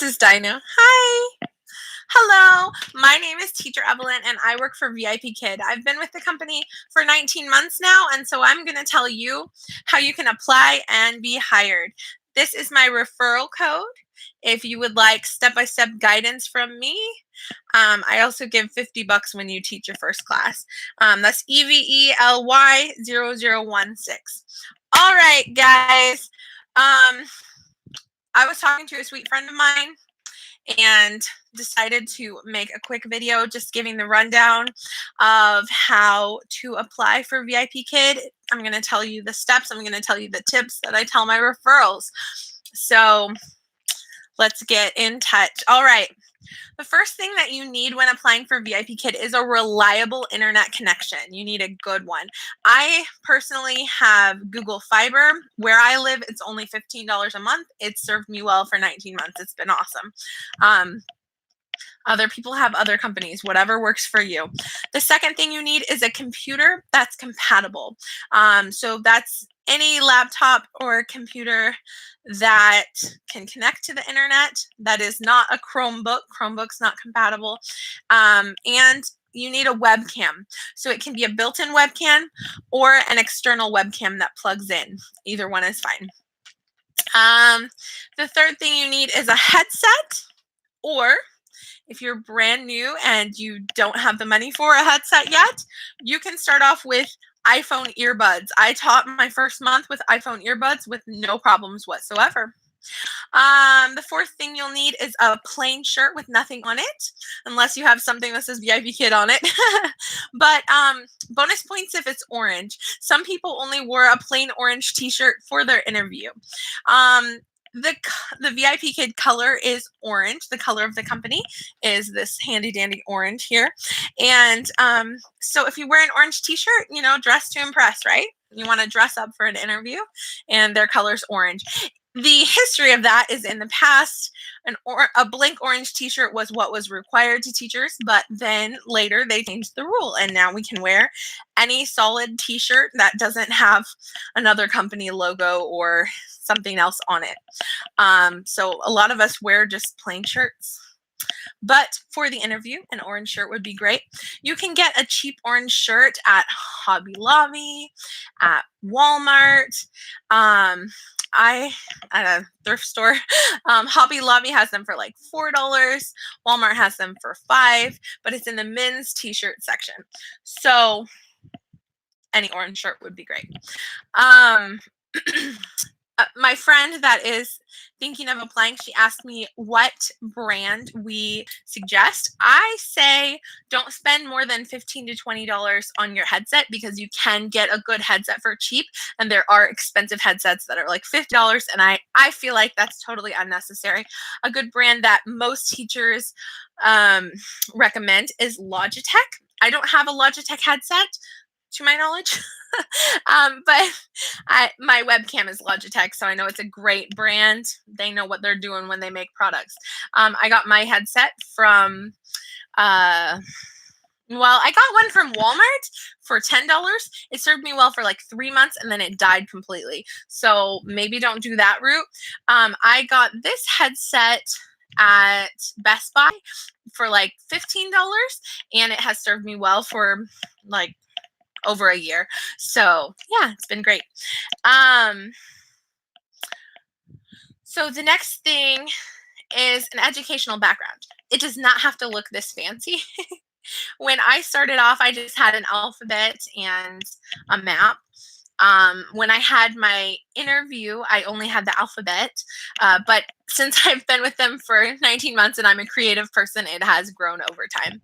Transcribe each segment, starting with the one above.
This is Dinah. Hi. Hello. My name is Teacher Evelyn, and I work for VIPKID. I've been with the company for 19 months now, and so I'm going to tell you how you can apply and be hired. This is my referral code. If you would like step-by-step guidance from me, I also give $50 when you teach your first class. That's EVELY 0016. All right, guys. I was talking to a sweet friend of mine and decided to make a quick video just giving the rundown of how to apply for VIPKID. I'm going to tell you the steps. I'm going to tell you the tips that I tell my referrals. So let's get in touch. All right. The first thing that you need when applying for VIPKID is a reliable internet connection. You need a good one. I personally have Google Fiber. Where I live, it's only $15 a month. It's served me well for 19 months. It's been awesome. Other people have other companies, whatever works for you. The second thing you need is a computer that's compatible. So that's any laptop or computer that can connect to the internet, that is not a Chromebook. Chromebook's not compatible. And you need a webcam. So it can be a built-in webcam or an external webcam that plugs in. Either one is fine. The third thing you need is a headset, or if you're brand new and you don't have the money for a headset yet, you can start off with iPhone earbuds. I taught my first month with iPhone earbuds with no problems whatsoever. The fourth thing you'll need is a plain shirt with nothing on it, unless you have something that says VIPKID on it. But bonus points if it's orange. Some people only wore a plain orange t-shirt for their interview. The VIPKID color is orange. The color of the company is this handy dandy orange here. And so if you wear an orange t-shirt, you know, dress to impress, right? You want to dress up for an interview, and their color's orange. The history of that is in the past, a blank orange t-shirt was what was required to teachers, but then later they changed the rule, and now we can wear any solid t-shirt that doesn't have another company logo or something else on it. So a lot of us wear just plain shirts. But for the interview, an orange shirt would be great. You can get a cheap orange shirt at Hobby Lobby, at Walmart, at a thrift store. Hobby Lobby has them for like $4. Walmart has them for $5, but it's in the men's t-shirt section. So any orange shirt would be great. My friend that is thinking of applying, she asked me what brand we suggest. I say don't spend more than $15 to $20 on your headset, because you can get a good headset for cheap, and there are expensive headsets that are like $50, and I feel like that's totally unnecessary. A good brand that most teachers recommend is Logitech. I don't have a Logitech headset, to my knowledge. But my webcam is Logitech, so I know it's a great brand. They know what they're doing when they make products. I got my headset from, I got one from Walmart for $10. It served me well for like 3 months, and then it died completely. So maybe don't do that route. I got this headset at Best Buy for like $15, and it has served me well for like over a year. So yeah, it's been great. So the next thing is an educational background. It does not have to look this fancy. When I started off, I just had an alphabet and a map. When I had my interview, I only had the alphabet, but since I've been with them for 19 months and I'm a creative person, it has grown over time.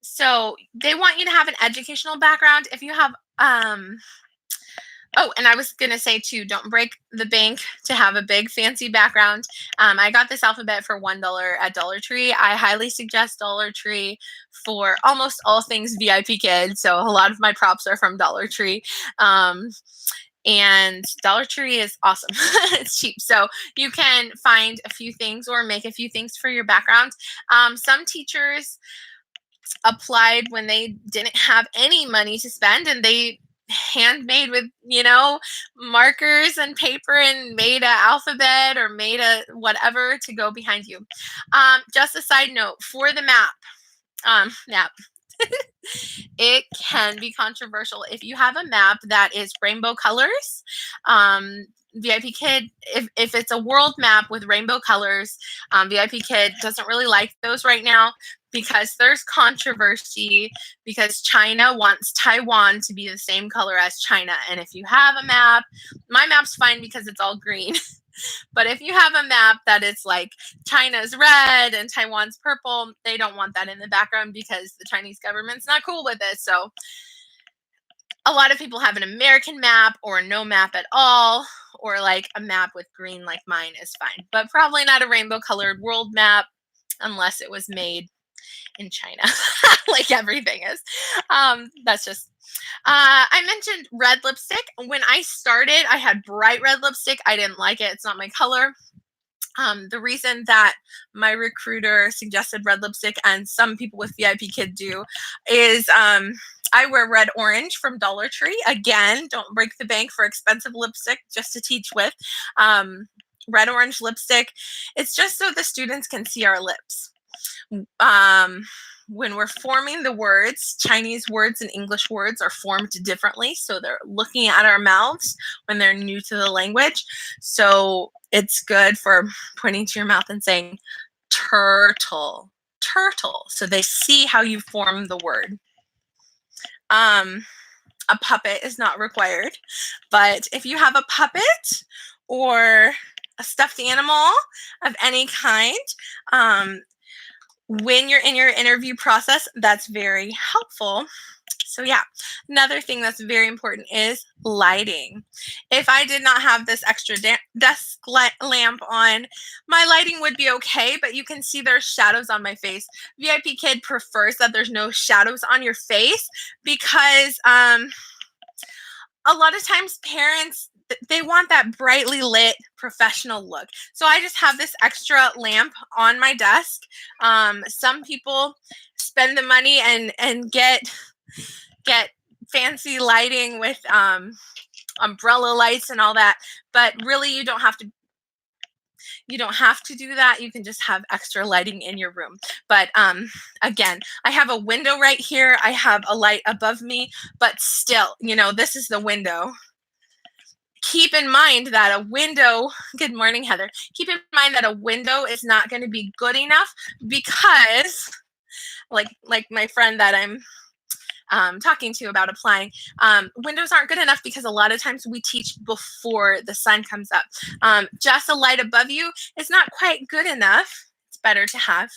So they want you to have an educational background. If you have, oh, and I was going to say too, don't break the bank to have a big fancy background. I got this alphabet for $1 at Dollar Tree. I highly suggest Dollar Tree for almost all things VIPKID. So a lot of my props are from Dollar Tree. And Dollar Tree is awesome. It's cheap. So you can find a few things or make a few things for your background. Some teachers applied when they didn't have any money to spend, and they handmade with, markers and paper and made a alphabet or made a whatever to go behind you. Just a side note for the map. It can be controversial if you have a map that is rainbow colors. VIPKid, if it's a world map with rainbow colors, VIPKid doesn't really like those right now because there's controversy because China wants Taiwan to be the same color as China. And if you have a map, my map's fine because it's all green. But if you have a map that it's like China's red and Taiwan's purple, they don't want that in the background because the Chinese government's not cool with it. So a lot of people have an American map or no map at all, or like a map with green like mine is fine, but probably not a rainbow colored world map unless it was made in China, like everything is. That's just, I mentioned red lipstick. When I started, I had bright red lipstick. I didn't like it. It's not my color. The reason that my recruiter suggested red lipstick and some people with VIPKid do is I wear red orange from Dollar Tree. Again, don't break the bank for expensive lipstick just to teach with. Red orange lipstick. It's just so the students can see our lips. When we're forming the words, Chinese words and English words are formed differently. So they're looking at our mouths when they're new to the language. So it's good for pointing to your mouth and saying turtle, turtle. So they see how you form the word. A puppet is not required, but if you have a puppet or a stuffed animal of any kind, when you're in your interview process, that's very helpful. So yeah, another thing that's very important is lighting. If I did not have this extra desk lamp on, my lighting would be okay, but you can see there's shadows on my face. VIPKid prefers that there's no shadows on your face because a lot of times parents, they want that brightly lit professional look. So I just have this extra lamp on my desk. Some people spend the money and get fancy lighting with umbrella lights and all that, but really you don't have to do that. You can just have extra lighting in your room. But again, I have a window right here. I have a light above me, but still, this is the window. Keep in mind that a window, good morning, Heather. Keep in mind that a window is not going to be good enough because like my friend that I'm talking to about applying, windows aren't good enough because a lot of times we teach before the sun comes up. Just a light above you is not quite good enough. It's better to have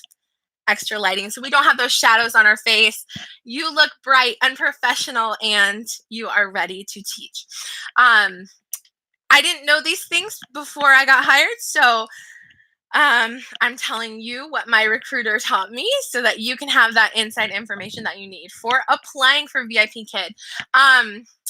extra lighting so we don't have those shadows on our face. You look bright and professional and you are ready to teach. I didn't know these things before I got hired, so I'm telling you what my recruiter taught me so that you can have that inside information that you need for applying for VIPKid.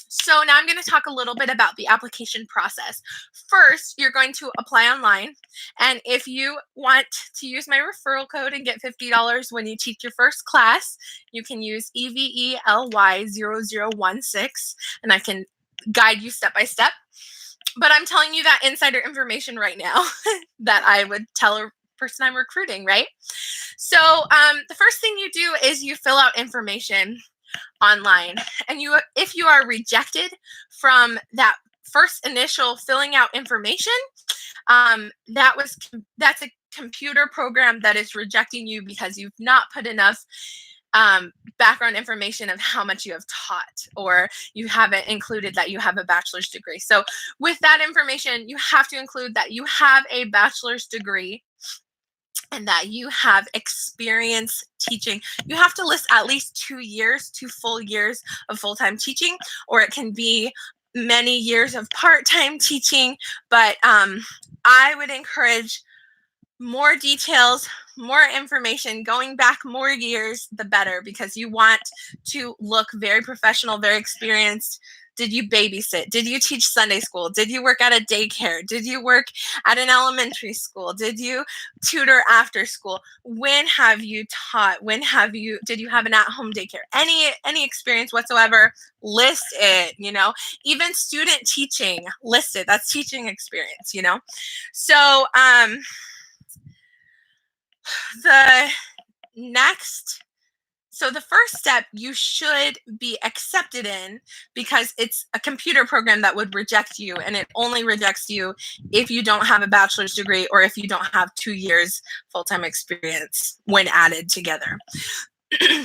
So now I'm going to talk a little bit about the application process. First, you're going to apply online. And if you want to use my referral code and get $50 when you teach your first class, you can use EVELY0016, and I can guide you step by step. But I'm telling you that insider information right now that I would tell a person I'm recruiting, right? So the first thing you do is you fill out information online. And if you are rejected from that first initial filling out information, that's a computer program that is rejecting you because you've not put enough background information of how much you have taught, or you haven't included that you have a bachelor's degree. So with that information, you have to include that you have a bachelor's degree and that you have experience teaching. You have to list at least 2 full years of full-time teaching, or it can be many years of part-time teaching. But I would encourage more details, more information, going back more years, the better, because you want to look very professional, very experienced, Did you babysit? Did you teach Sunday school? Did you work at a daycare? Did you work at an elementary school? Did you tutor after school? When have you taught? Did you have an at-home daycare? Any experience whatsoever, list it, even student teaching, list it. That's teaching experience, So the first step you should be accepted in, because it's a computer program that would reject you, and it only rejects you if you don't have a bachelor's degree or if you don't have 2 years full-time experience when added together.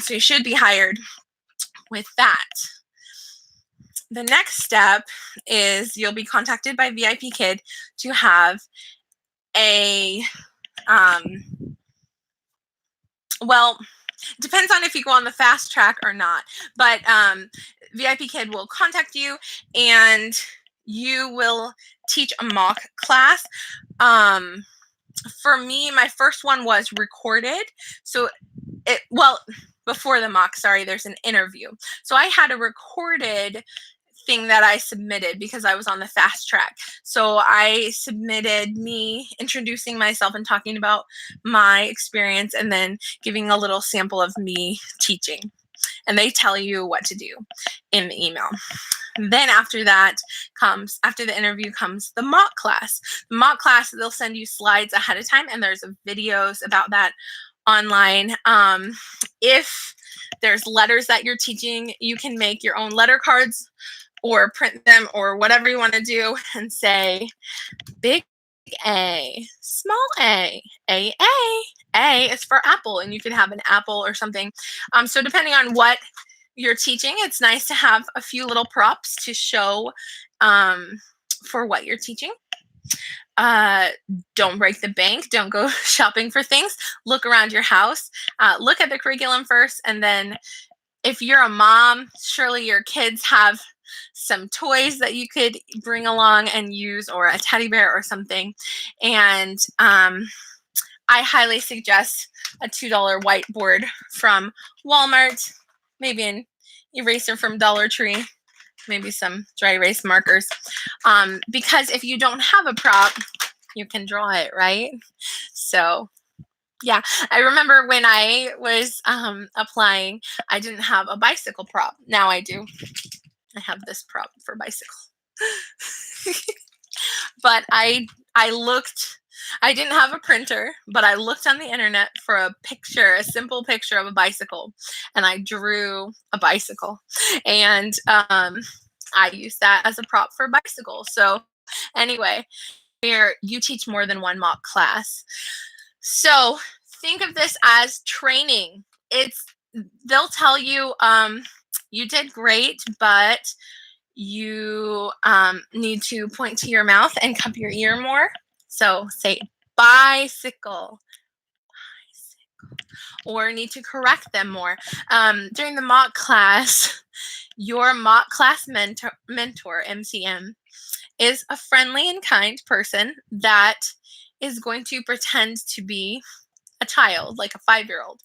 So you should be hired with that. The next step is you'll be contacted by VIPKID to have a depends on if you go on the fast track or not, but VIPKID will contact you and you will teach a mock class. For me, my first one was recorded. So before the mock, there's an interview. So I had a recorded thing that I submitted because I was on the fast track. So I submitted me introducing myself and talking about my experience and then giving a little sample of me teaching. And they tell you what to do in the email. Then after the interview comes the mock class. The mock class, they'll send you slides ahead of time, and there's videos about that online. If there's letters that you're teaching, you can make your own letter cards or print them or whatever you want to do and say big A, small A, A. A is for apple, and you can have an apple or something. So depending on what you're teaching, it's nice to have a few little props to show for what you're teaching. Don't break the bank. Don't go shopping for things. Look around your house. Look at the curriculum first, and then if you're a mom, surely your kids have some toys that you could bring along and use, or a teddy bear or something. And I highly suggest a $2 whiteboard from Walmart, maybe an eraser from Dollar Tree, maybe some dry erase markers. Because if you don't have a prop, you can draw it, right? So yeah, I remember when I was applying, I didn't have a bicycle prop. Now I do. I have this prop for bicycle. But I didn't have a printer, but I looked on the internet for a simple picture of a bicycle, and I drew a bicycle, and I used that as a prop for bicycle. So anyway, here you teach more than one mock class. So think of this as training. They'll tell you, you did great, but you need to point to your mouth and cup your ear more. So say bicycle, or need to correct them more. During the mock class, your mock class mentor, MCM, is a friendly and kind person that is going to pretend to be a child, like a 5-year-old.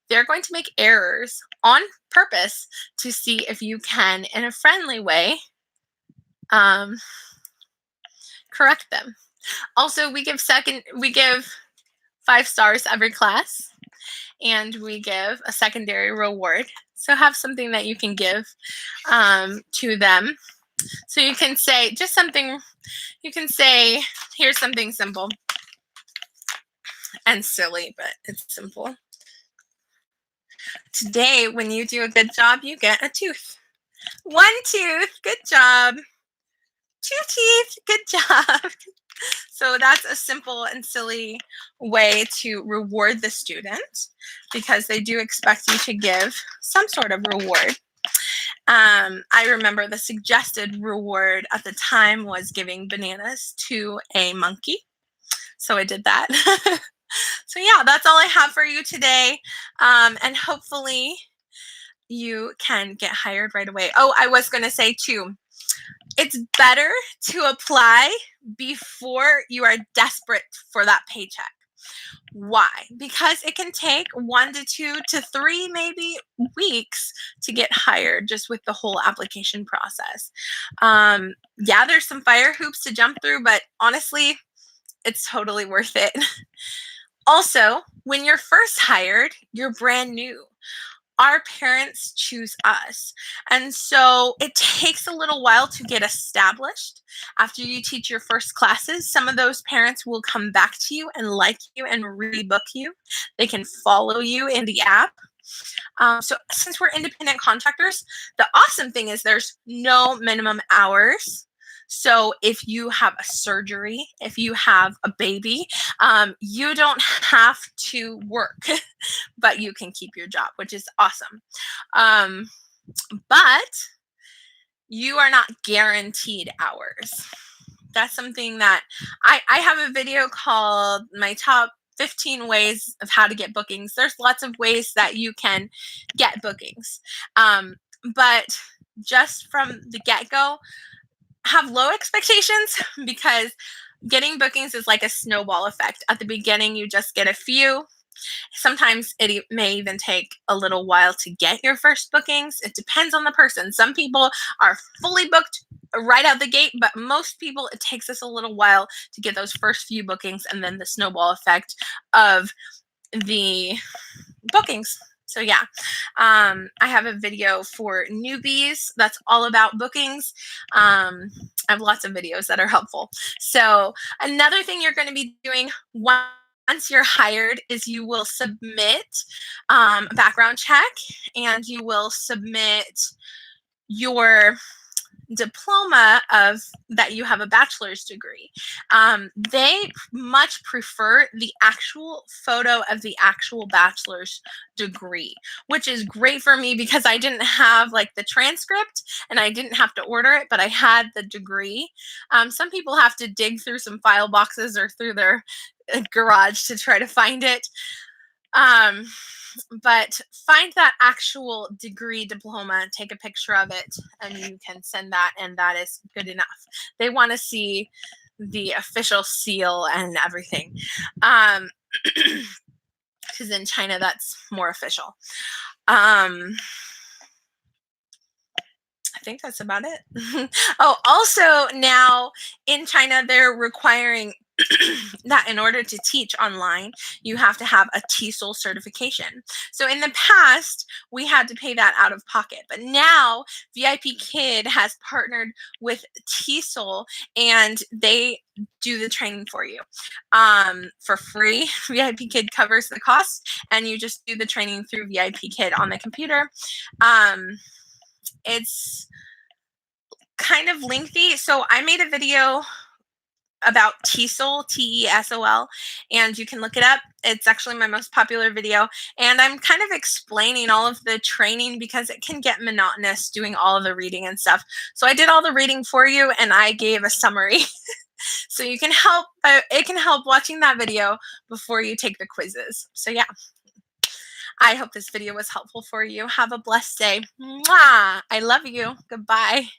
They're going to make errors on purpose to see if you can, in a friendly way, correct them. Also, we give 5 stars every class, and we give a secondary reward. So have something that you can give to them. So you can say here's something simple and silly, but it's simple. Today, when you do a good job, you get a tooth. 1 tooth, good job. 2 teeth, good job. So that's a simple and silly way to reward the student, because they do expect you to give some sort of reward. I remember the suggested reward at the time was giving bananas to a monkey. So I did that. So yeah, that's all I have for you today. And hopefully you can get hired right away. Oh, I was going to say too, it's better to apply before you are desperate for that paycheck. Why? Because it can take 1 to 2 to 3 maybe weeks to get hired just with the whole application process. Yeah, there's some fire hoops to jump through, but honestly, it's totally worth it. Also, when you're first hired, you're brand new. Our parents choose us. And so it takes a little while to get established. After you teach your first classes, some of those parents will come back to you and like you and rebook you. They can follow you in the app. So since we're independent contractors, the awesome thing is there's no minimum hours. So if you have a surgery, if you have a baby, you don't have to work, but you can keep your job, which is awesome. But you are not guaranteed hours. That's something that I have a video called My Top 15 Ways of How to Get Bookings. There's lots of ways that you can get bookings. But just from the get-go, have low expectations because getting bookings is like a snowball effect. At the beginning, you just get a few. Sometimes it may even take a little while to get your first bookings. It depends on the person. Some people are fully booked right out the gate, but most people, it takes us a little while to get those first few bookings and then the snowball effect of the bookings. So yeah, I have a video for newbies that's all about bookings. I have lots of videos that are helpful. So another thing you're going to be doing once you're hired is you will submit a background check and you will submit your diploma of that you have a bachelor's degree. They much prefer the actual photo of the actual bachelor's degree, which is great for me because I didn't have like the transcript and I didn't have to order it, but I had the degree. Some people have to dig through some file boxes or through their garage to try to find it. But find that actual degree diploma, take a picture of it, and you can send that, and that is good enough. They want to see the official seal and everything. Because in China, that's more official. I think that's about it. Oh, also now in China, they're requiring that in order to teach online, you have to have a TESOL certification. So in the past, we had to pay that out of pocket, but now VIPKID has partnered with TESOL and they do the training for you for free. VIPKID covers the cost and you just do the training through VIPKID on the computer. It's kind of lengthy, so I made a video about TESOL, TESOL, and you can look it up. It's actually my most popular video, and I'm kind of explaining all of the training because it can get monotonous doing all of the reading and stuff. So I did all the reading for you, and I gave a summary. So you can help, it can help watching that video before you take the quizzes. So yeah. I hope this video was helpful for you. Have a blessed day. Mwah! I love you. Goodbye.